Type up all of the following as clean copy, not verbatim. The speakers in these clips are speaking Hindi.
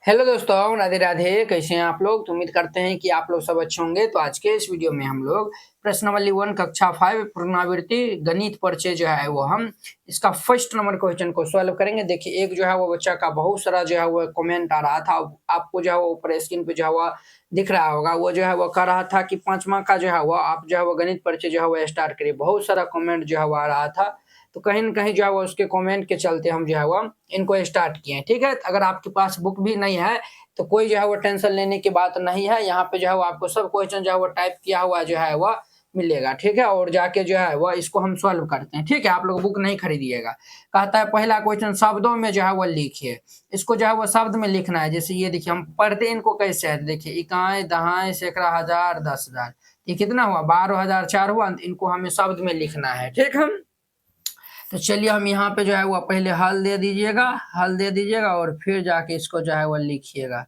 हेलो दोस्तों, राधे राधे। कैसे हैं आप लोग? तो उम्मीद करते हैं कि आप लोग सब अच्छे होंगे। तो आज के इस वीडियो में हम लोग प्रश्नावली 1 कक्षा 5 पुनरावृत्ति गणित परिचय जो है वो हम इसका फर्स्ट नंबर क्वेश्चन को सॉल्व करेंगे। देखिए, एक जो है वो बच्चा का बहुत सारा जो है वो कमेंट आ रहा था। आपको जो है वो ऊपर स्क्रीन पे जो है वो दिख रहा होगा। वो जो है वो कह रहा था कि 5वां का जो है वो आप जो है वो गणित परिचय जो है वो स्टार्ट करिए। बहुत सारा कमेंट जो है वो आ रहा था, तो कहीं न कहीं जो है वो उसके कमेंट के चलते हम जो है वो इनको स्टार्ट किए हैं। ठीक है? अगर आपके पास बुक भी नहीं है तो कोई जो है वो टेंशन लेने की बात नहीं है। यहाँ पे जो है वो आपको सब क्वेश्चन जो है वो टाइप किया हुआ जो है वो मिलेगा। ठीक है? और जाके जो है वो इसको हम सॉल्व करते हैं। ठीक है? आप लोग बुक नहीं खरीदिएगा। कहता है पहला क्वेश्चन शब्दों में जो है वो लिखिए। इसको जो है वो शब्द में लिखना है। जैसे ये देखिए, हम पढ़ते इनको कैसे है। देखिए, इकाई, दहाई, सैकड़ा, हजार, 10,000। ये कितना हुआ? 12,004 हुआ। इनको हमें शब्द में लिखना है। ठीक है? तो चलिए, हम यहाँ पे जो है वो पहले हल दे दीजिएगा और फिर जाके इसको जो है वो लिखिएगा।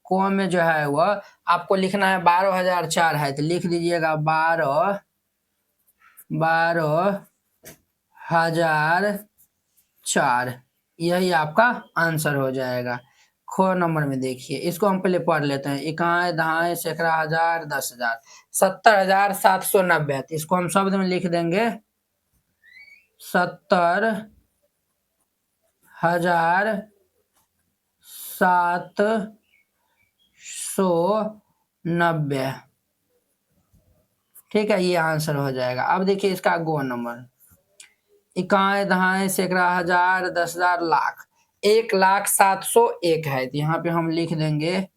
को में जो है वो आपको लिखना है 12,004 है, तो लिख दीजिएगा 12,004। यही आपका आंसर हो जाएगा। ख नंबर में देखिए, इसको हम पहले पढ़ लेते हैं। इकाई, दहाई, सैकड़ा, हजार, 10,000, 70,790। तो इसको हम शब्द में लिख देंगे 70,790। ठीक है, ये आंसर हो जाएगा। अब देखिए इसका गो नंबर, इकाई, दहाई, सैकड़ा, हजार, 10,000, लाख। 1,07,101 है, तो यहाँ पे हम लिख देंगे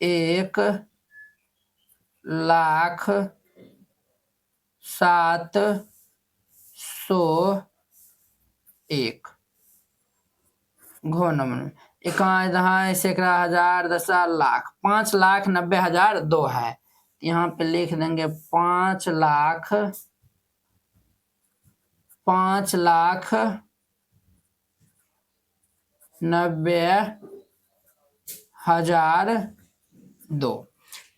1,07,101 घो नंबर में। इकाई, दहाई, सैकड़ा, हजार, 10,000, लाख। 5,90,002 है, यहाँ पे लिख देंगे 5,90,002।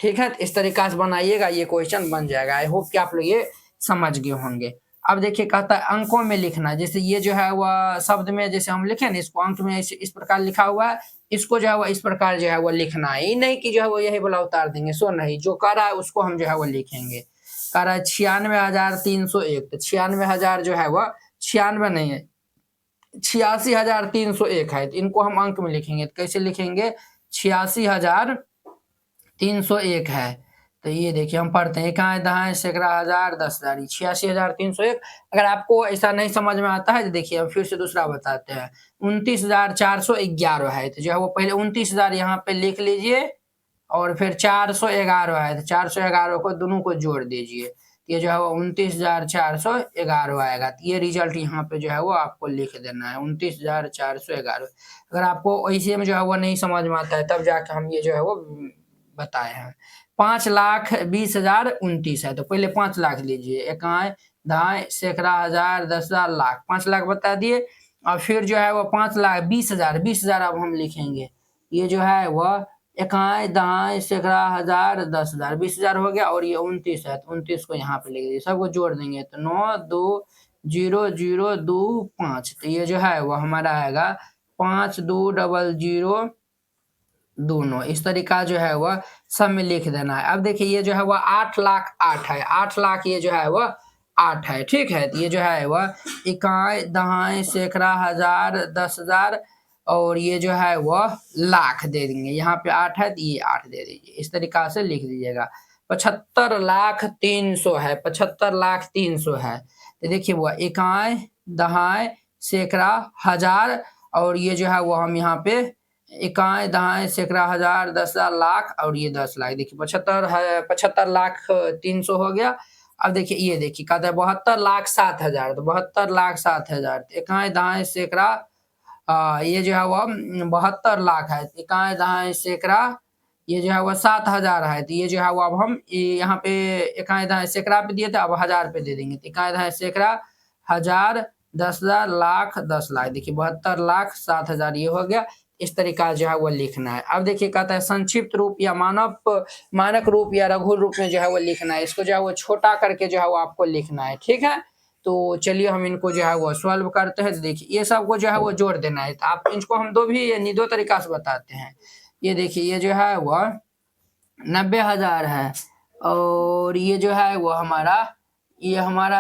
ठीक है, इस तरीका से बनाइएगा, ये क्वेश्चन बन जाएगा। आई होप कि आप लोग ये समझ गए होंगे। अब देखिए, कहता है अंकों में लिखना। जैसे ये जो है वह शब्द में जैसे हम लिखे ना, इसको अंक में इस प्रकार लिखा हुआ है। इसको जो है वो इस प्रकार जो है वो लिखना है। ये नहीं कि जो है वो यही बोला उतार देंगे, सो नहीं। जो कह रहा है उसको हम जो है वो लिखेंगे। कह रहा है 96,301, तो 96,000 जो है वह 96 नहीं है, 86,301 है। तो इनको हम अंक में लिखेंगे। तो कैसे लिखेंगे? 86,301 है। तो ये देखिए, हम पढ़ते हैं इकाई, दहाई, सैकड़ा, हजार, 10,000, 86,301। अगर आपको ऐसा नहीं समझ में आता है तो देखिए, हम फिर से दूसरा बताते हैं। 29,411 है, तो जो है वो पहले 29,000 यहाँ पे लिख लीजिए और फिर 411 है, तो 411 को दोनों को जोड़ दीजिए। ये जो है वो 29,411 आएगा। तो ये रिजल्ट यहाँ पे जो है वो आपको लिख देना है, 29,411। अगर आपको ऐसे में जो है वो नहीं समझ में आता है, तब जाके हम ये जो है वो बताए हैं। 5,20,29 है, तो पहले 5 लाख लीजिए। इकाई, दहाई, सैकड़ा, हजार, 10,000, लाख। 5 लाख बता दिए। और फिर जो है वो 5,20,000 अब हम लिखेंगे। ये जो है वह इकाई, दहाई, सैकड़ा, हजार, 10,000, 20,000 हो गया। और ये 29 है, तो 29 को यहाँ पे लिख दीजिए। सबको जोड़ देंगे तो 9,2,0,0,2,5। तो ये जो है वो हमारा आएगा 5,2,0,0,2। इस तरीका जो है वह सब में लिख देना है। अब देखिए, ये जो है वह 8,08 है। 8 लाख ये जो है वह 8 है। ठीक है, तो ये जो है वह इकाई, दहाई, सैकड़ा, हजार, 10,000 और ये जो है वह लाख दे देंगे। यहाँ पे 8 है, तो ये 8 दे दीजिए। इस तरीका से लिख दीजिएगा। 75,03,000 है, 75,03,000 है। तो देखिए, वह इकाई, दहाई, सैकड़ा, हजार और ये जो है वो हम यहाँ पे इकाई, दहाई, सैकड़ा, हजार, 10,000, लाख और ये 10 लाख। देखिए 75 है, 75,03,000 हो गया। अब देखिए, ये देखिए कहता है 72,07,000, तो 72,07,000। इकाई, दहाई, सैकड़ा, ये जो है वह 72 लाख है। इकाई, दहाई, सैकड़ा, ये जो है वह 7,000 है। तो ये जो है वो अब हम यहाँ पे इकाई, दहाई, सैकड़ा पे दिए थे, अब हजार पे दे देंगे। तो इकाई, दहाई, सैकड़ा, हजार, 10,000, लाख, 10 लाख। देखिए 72,07,000 ये हो गया। इस तरीका जो है वो लिखना है। अब देखिए, कहता है संक्षिप्त रूप या मानक रूप या लघु रूप में जो है वो लिखना है। इसको जो है वो छोटा करके जो है वो आपको लिखना है। ठीक है, तो चलिए हम इनको जो है वो सॉल्व करते हैं। तो देखिए, ये सब को जो है वो जोड़ देना है। तो आप इनको हम दो तरीका से बताते हैं। ये देखिए ये जो है वह 90,000 है, और ये जो है वो हमारा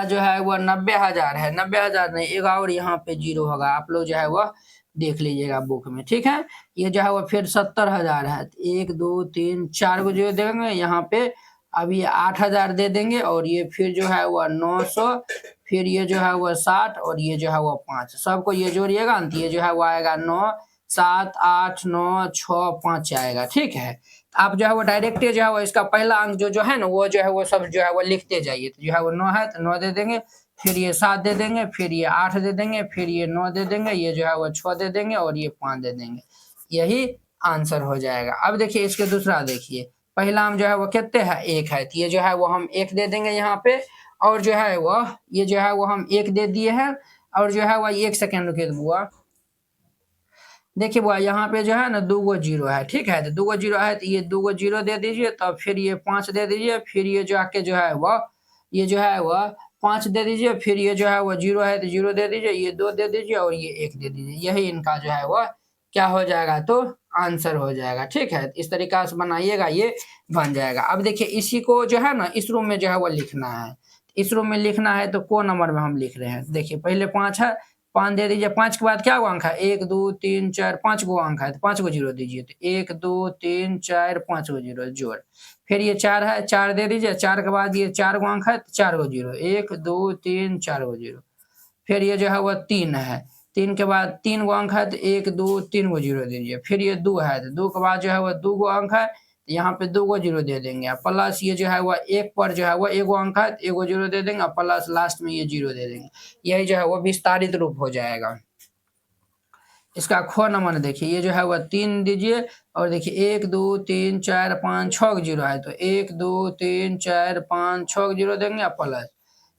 जो है वह 90,000 है। 90,000 नहीं, एक और यहाँ पे जीरो होगा, आप लोग जो है वह देख लीजिएगा बुक में, ठीक है। ये जो है वह फिर 70,000 है, 1 2 3 4 को जीरो देंगे यहाँ पे। अब ये 8,000 दे देंगे, और ये फिर जो है वह 900, फिर ये जो है वह 60, और ये जो है वह 5, सबको ये जोड़िएगा तो ये जो है वह आएगा 9 7 8 9 6 5 आएगा, ठीक है। आप जो है वो डायरेक्ट जो है वो इसका पहला अंक जो है ना वो जो है वो सब जो है वो लिखते जाइए। तो जो है वो 9 है तो 9 दे देंगे, फिर ये 7 दे देंगे, फिर ये 8 दे देंगे, फिर ये 9 दे देंगे, ये जो है वो 6 दे देंगे, और ये 5 दे देंगे। यही आंसर हो जाएगा। अब देखिए इसके दूसरा देखिए, पहला हम जो है वो कितने है 1 है, तो ये जो है वो हम 1 दे देंगे यहाँ पे, और जो है वो ये जो है वो हम 1 दे दिए हैं, और जो है वो 1 सेकेंड रुके बुआ। देखिए बुआ यहाँ पे जो है ना 2 गो जीरो है, ठीक है। तो 2 गो जीरो है तो ये 2 गो जीरो दे दीजिए, तब फिर ये 5 दे दीजिए, फिर ये जो आके जो है वह ये जो है वह 5 दे दीजिए, फिर ये जो है वह जीरो है तो जीरो दे दीजिए, ये 2 दे दीजिए, और ये 1 दे दीजिए। यही इनका जो है वह क्या हो जाएगा, तो आंसर हो जाएगा, ठीक है। इस तरीका से बनाइएगा, ये बन जाएगा। अब देखिए इसी को जो है ना इस रूम में जो है वो लिखना है। इस रूम में लिखना है तो को नंबर में हम लिख रहे हैं, देखिए पहले 5 है, 5 दे दीजिए, 5 के बाद क्या गो अंक है 1 2 3 4 5 गो अंक है, तो 5 गो जीरो दीजिए, तो 1 2 3 4 5 गो जीरो जोड़। फिर ये 4 है, 4 दे दीजिए, 4 के बाद ये 4 गो अंक है तो 4 गो जीरो, 1 2 3 4 गो जीरो। फिर ये जो है वह 3 है, 3 के बाद 3 गो अंक है तो 1 2 3 गो जीरो दीजिए। फिर ये 2 है, तो 2 के बाद जो है वह 2 गो अंक है, यहाँ पे 2 गो जीरो दे देंगे, प्लस ये जो है वह 1 पर जो है वह 1 गो अंक है तो 1 गो जीरो दे देंगे, प्लस लास्ट में ये जीरो दे देंगे। यही जो है वह विस्तारित रूप हो जाएगा। इसका ख नंबर देखिए, ये जो है वह 3 दीजिए, और देखिए 1 2 3 4 5 6 जीरो है, तो 1 2 3 4 5 6 जीरो देंगे, प्लस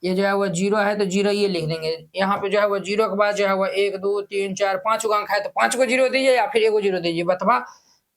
ये जो है वह जीरो है तो जीरो ये लिख देंगे। यहाँ पे जो है वह जीरो के बाद जो है वह 1 2 3 4 5 गो अंक है तो 5 को जीरो दीजिए, या फिर 1 गो जीरो दीजिए, बतवा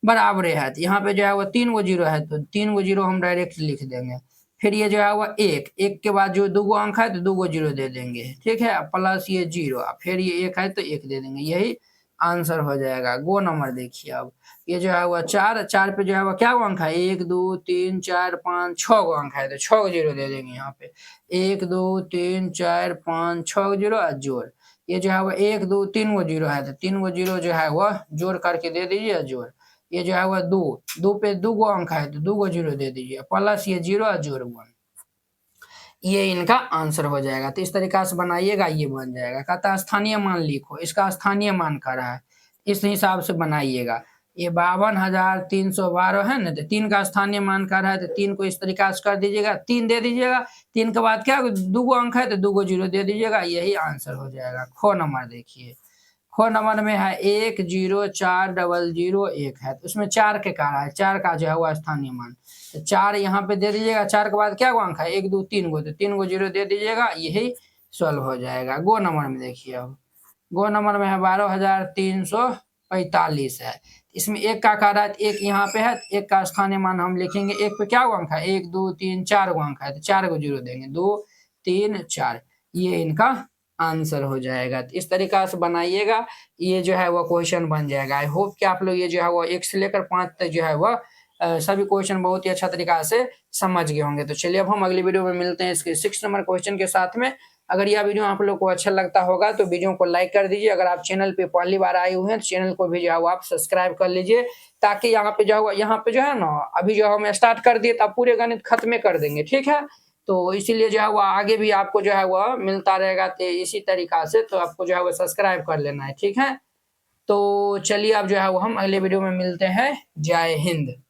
बराबर है। तो यहाँ पे जो है वह 3 गो जीरो है तो 3 गो जीरो हम डायरेक्ट लिख देंगे। फिर ये जो है वह 1 के बाद जो 2 गो अंक है तो 2 गो जीरो दे देंगे, ठीक है, प्लस ये जीरो, फिर ये 1 है तो 1 दे देंगे। यही आंसर हो जाएगा। गो नंबर देखिए, अब ये जो है वह 4 पे जो है वह क्या गो अंक है 1 2 3 4 5 6 गो अंक है तो 6 गो जीरो दे देंगे यहाँ पे, 1 2 3 4 5 6 जीरो जोड़। ये जो है वह 1 2 3 गो जीरो है तो 3 गो जीरो जो है वह जोड़ करके दे दीजिए जोड़। ये जो है वह 2 पे 2 गो अंक है तो 2 गो जीरो दे दीजिए, प्लस ये जीरो जोड़ 1। ये इनका आंसर हो जाएगा। तो इस तरीका से बनाइएगा, ये बन जाएगा। कहता है स्थानीय मान लिखो, इसका स्थानीय मान कर रहा है, इस हिसाब से बनाइएगा। ये 52,312 है ना, तो 3 का स्थानीय मान कर रहा है तो 3 को इस तरीका से कर दीजिएगा, 3 दे दीजिएगा, 3 के बाद क्या 2 गो अंक है तो 2 गो जीरो दे दीजिएगा, यही आंसर हो जाएगा। ख नंबर देखिए, ख नंबर में है 1 0 4 0 0 1 है, तो उसमें 4 के कारण है, 4 का जो है वो स्थानीय मान, तो 4 यहाँ पे दे दीजिएगा। 4 के बाद क्या गो अंक है 1 2 3 गो, तो 3 गो जीरो दे दीजिएगा, यही सॉल्व हो जाएगा। गो नंबर में देखिए, अब गो नंबर में है 12,345 है, इसमें 1 का कारण है, 1 यहाँ पे है, 1 का स्थानीय मान हम लिखेंगे। 1 पे क्या गो अंक है 1 2 3 4 गो अंक है, तो 4 गो जीरो देंगे, 2 3 4, ये इनका आंसर हो जाएगा। तो इस तरीका से बनाइएगा, ये जो है वो क्वेश्चन बन जाएगा। आई होप कि आप लोग ये जो है वो 1 से लेकर 5 तक जो है वो सभी क्वेश्चन बहुत ही अच्छा तरीका से समझ गए होंगे। तो चलिए अब हम अगली वीडियो में मिलते हैं इसके 6 नंबर क्वेश्चन के साथ में। अगर यह वीडियो आप लोग को अच्छा लगता होगा तो वीडियो को लाइक कर दीजिए। अगर आप चैनल पे पहली बार आए हुए हैं तो चैनल को भी जो है वो आप सब्सक्राइब कर लीजिए, ताकि यहाँ पे जो है ना अभी जो हम स्टार्ट कर दिए तब पूरे गणित खत्म कर देंगे, ठीक है। तो इसीलिए जो है वो आगे भी आपको जो है वो मिलता रहेगा, तो इसी तरीका से तो आपको जो है वो सब्सक्राइब कर लेना है, ठीक है। तो चलिए अब जो है वो हम अगले वीडियो में मिलते हैं। जय हिंद।